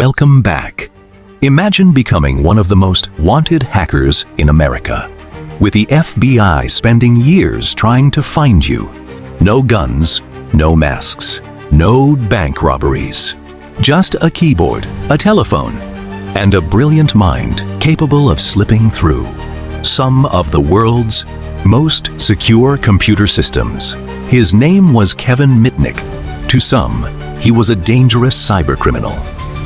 Welcome back. Imagine becoming one of the most wanted hackers in America, with the FBI spending years trying to find you. No guns, no masks, no bank robberies. Just a keyboard, a telephone, and a brilliant mind capable of slipping through some of the world's most secure computer systems. His name was Kevin Mitnick. To some, he was a dangerous cybercriminal.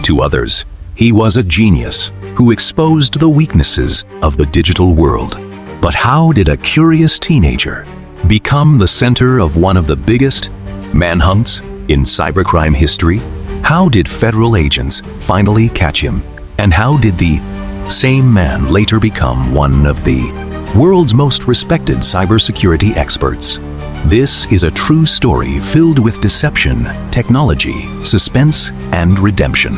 To others, he was a genius who exposed the weaknesses of the digital world. But how did a curious teenager become the center of one of the biggest manhunts in cybercrime history? How did federal agents finally catch him? And how did the same man later become one of the world's most respected cybersecurity experts? This is a true story filled with deception, technology, suspense, and redemption.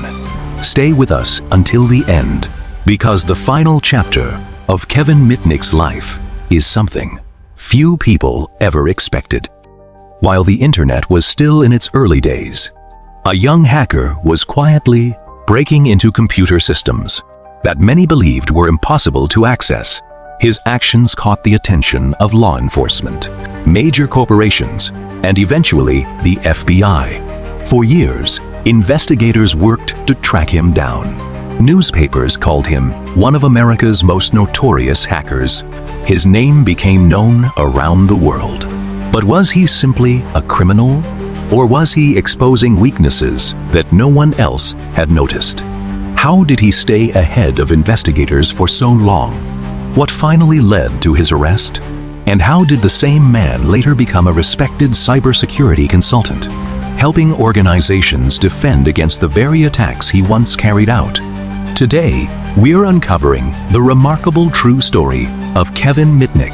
Stay with us until the end, because the final chapter of Kevin Mitnick's life is something few people ever expected. While the internet was still in its early days, a young hacker was quietly breaking into computer systems that many believed were impossible to access. His actions caught the attention of law enforcement, major corporations, and eventually the FBI. For years, investigators worked to track him down. Newspapers called him one of America's most notorious hackers. His name became known around the world. But was he simply a criminal? Or was he exposing weaknesses that no one else had noticed? How did he stay ahead of investigators for so long? What finally led to his arrest? And how did the same man later become a respected cybersecurity consultant, helping organizations defend against the very attacks he once carried out? Today, we're uncovering the remarkable true story of Kevin Mitnick,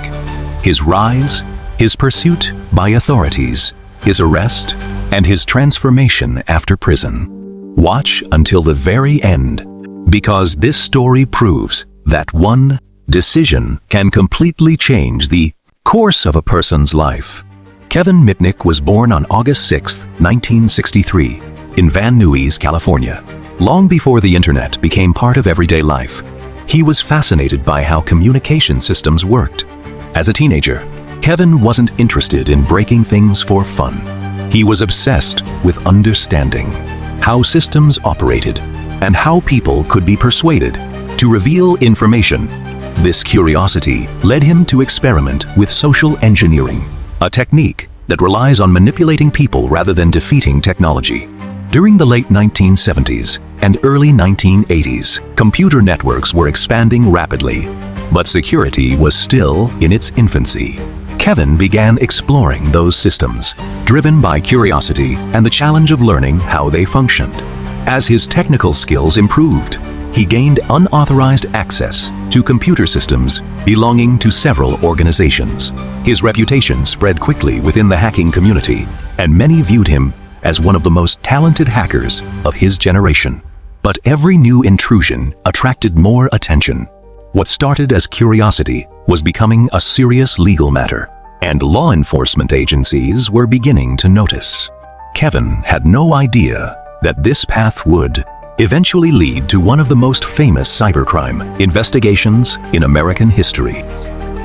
his rise, his pursuit by authorities, his arrest, and his transformation after prison. Watch until the very end, because this story proves that one decision can completely change the course of a person's life. Kevin Mitnick was born on August 6, 1963, in Van Nuys, California. Long before the internet became part of everyday life, he was fascinated by how communication systems worked. As a teenager, Kevin wasn't interested in breaking things for fun. He was obsessed with understanding how systems operated and how people could be persuaded to reveal information. This curiosity led him to experiment with social engineering, a technique that relies on manipulating people rather than defeating technology. During the late 1970s and early 1980s, computer networks were expanding rapidly, but security was still in its infancy. Kevin began exploring those systems, driven by curiosity and the challenge of learning how they functioned. As his technical skills improved, he gained unauthorized access to computer systems belonging to several organizations. His reputation spread quickly within the hacking community, and many viewed him as one of the most talented hackers of his generation. But every new intrusion attracted more attention. What started as curiosity was becoming a serious legal matter, and law enforcement agencies were beginning to notice. Kevin had no idea that this path would eventually lead to one of the most famous cybercrime investigations in American history.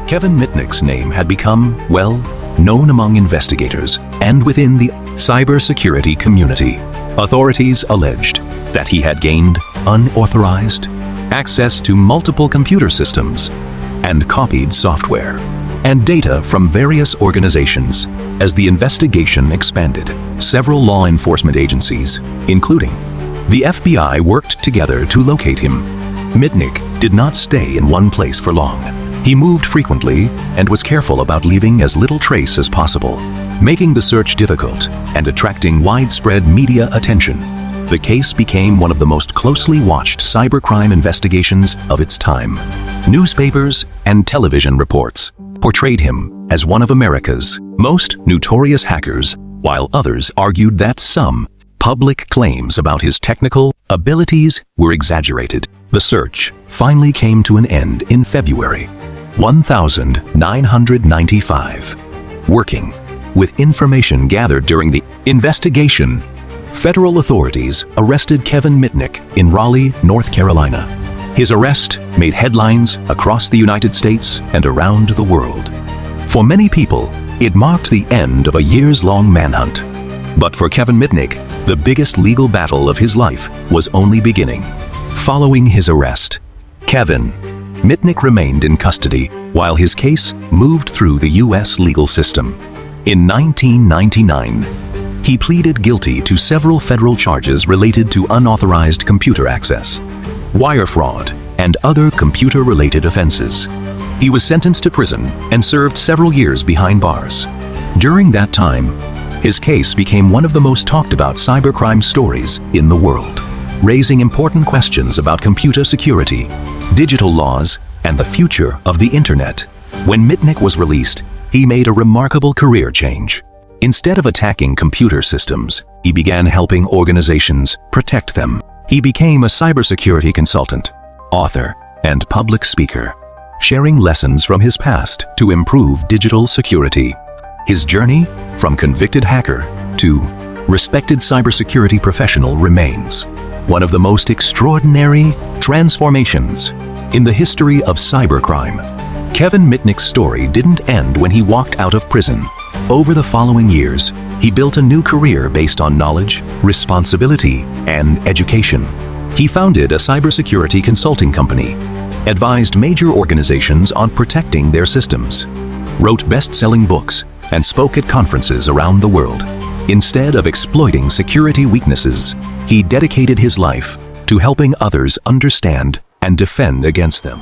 Kevin Mitnick's name had become, well, known among investigators and within the cybersecurity community. Authorities alleged that he had gained unauthorized access to multiple computer systems and copied software and data from various organizations. As the investigation expanded, several law enforcement agencies, including the FBI, worked together to locate him. Mitnick did not stay in one place for long. He moved frequently and was careful about leaving as little trace as possible, making the search difficult and attracting widespread media attention. The case became one of the most closely watched cybercrime investigations of its time. Newspapers and television reports portrayed him as one of America's most notorious hackers, while others argued that some public claims about his technical abilities were exaggerated. The search finally came to an end in February 1995. Working with information gathered during the investigation, federal authorities arrested Kevin Mitnick in Raleigh, North Carolina. His arrest made headlines across the United States and around the world. For many people, it marked the end of a years-long manhunt. But for Kevin Mitnick, the biggest legal battle of his life was only beginning. Following his arrest, Kevin Mitnick remained in custody while his case moved through the U.S. legal system. In 1999, he pleaded guilty to several federal charges related to unauthorized computer access, wire fraud, and other computer-related offenses. He was sentenced to prison and served several years behind bars. During that time, his case became one of the most talked about cybercrime stories in the world, raising important questions about computer security, digital laws, and the future of the internet. When Mitnick was released, he made a remarkable career change. Instead of attacking computer systems, he began helping organizations protect them. He became a cybersecurity consultant, author, and public speaker, sharing lessons from his past to improve digital security. His journey from convicted hacker to respected cybersecurity professional remains one of the most extraordinary transformations in the history of cybercrime. Kevin Mitnick's story didn't end when he walked out of prison. Over the following years, he built a new career based on knowledge, responsibility, and education. He founded a cybersecurity consulting company, advised major organizations on protecting their systems, wrote best-selling books, and spoke at conferences around the world. Instead of exploiting security weaknesses, he dedicated his life to helping others understand and defend against them.